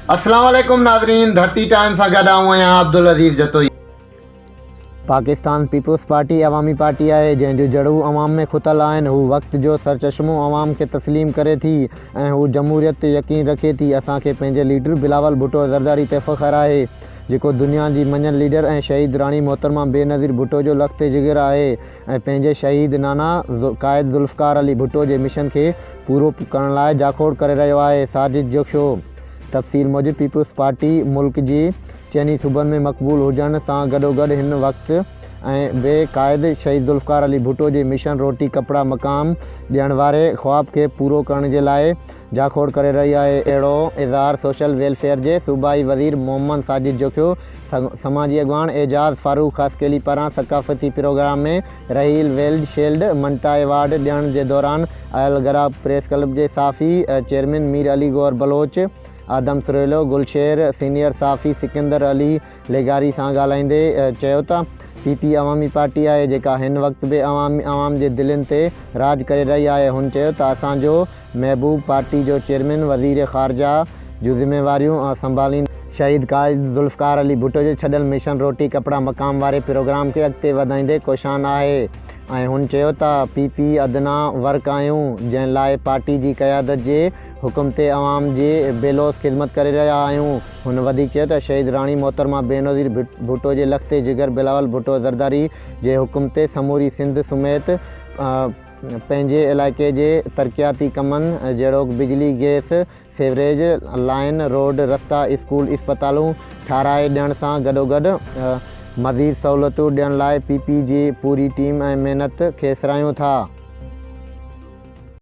अस्सलाम वालेकुम नाज़रीन, धरती टाइम सां गॾु आऊं आहियां अब्दुल अज़ीज़ जतोई। पाकिस्तान पीपल्स पार्टी अवामी पार्टी आहे जंहिंजूं जड़ूं अवाम में खुतल आहिनि। हू वक़्त जो सरचश्मो अवाम खे तस्लीम करे थी ऐं हू जमहूरियत ते यकीन रखे थी। असांखे पंहिंजे लीडर बिलावल भुट्टो ज़रदारी ते फ़ख़्रु आहे जेको दुनिया जी मञल लीडर ऐं शहीद राणी मोहतरमा बेनज़ीर भुट्टो जो लख़्ते जिगर आहे ऐं पंहिंजे शहीद नाना क़ाइद ज़ुल्फ़िकार अली भुट्टो जे मिशन खे पूरो करण लाइ जाखोड़ करे रहियो आहे। साजिद जो शो तफ़सील मूजिब पीपल्स पार्टी मुल्क जी चइनी सूबनि में मक़बूल हुजण सां गॾोगॾु हिन वक़्तु ऐं बेक़ाइद शहीद ज़ुल्फ़िकार अली भुट्टो जे मिशन रोटी कपिड़ा मकाम ॾियण वारे ख़्वाब खे पूरो करण जे लाइ जाखोड़ करे रही आहे। अहिड़ो इज़हार सोशल वेलफेयर जे सूबाई वज़ीर मोहम्मद साजिद जोखियो समाजी अॻवान एजाज़ फारूक ख़ासकेली पारां सक़ाफ़ती प्रोग्राम में रहील वेल्ड शील्ड मनता एवार्ड ॾियण जे दौरान अयलगरा प्रेस क्लब जे साफ़ी चेयरमैन मीर अली गौर बलोच आदम सुरेलो गुलशेर सीनियर साफ़ी सिकंदर अली लेगारी सां ॻाल्हाईंदे चयो त पीपी अवामी पार्टी आहे जेका हिन वक़्तु बि अवाम जे दिलनि ते राज करे रही आहे। हुन चयो त असांजो महबूब पार्टी जो चेयरमैन वज़ीर ख़ारजा जूं ज़िम्मेवारियूं संभालींदे शहीद क़ाइद ज़ुल्फ़िकार अली भुट्टो जो छॾियल मिशन रोटी कपिड़ा मकाम वारे प्रोग्राम खे अॻिते वधाईंदे कोशान आहे ऐं हुन चयो त पीपी अदना वर्क आहियूं जंहिं लाइ पार्टी जी क़यादत जे हुकुम ते अवाम जी बेलोस ख़िदमत करे रहिया आहियूं। हुन वधीक चयो त शहीद राणी मोहतरमा बेनज़ीर भुट्टो जे लख़्ते जिगर बिलावल भुट्टो ज़रदारी जे हुकुम ते समूरी सिंध समेत पंहिंजे इलाइक़े जे तरक़ियाती कमनि जहिड़ोक बिजली गैस सेवरेज लाइन रोड रस्ता स्कूल इस्पतालूं ठाराए ॾियण सां गॾोगॾु मज़ीद सहूलियतूं ॾियण लाइ पीपी जी पूरी टीम ऐं महिनत खे सराहियूं था।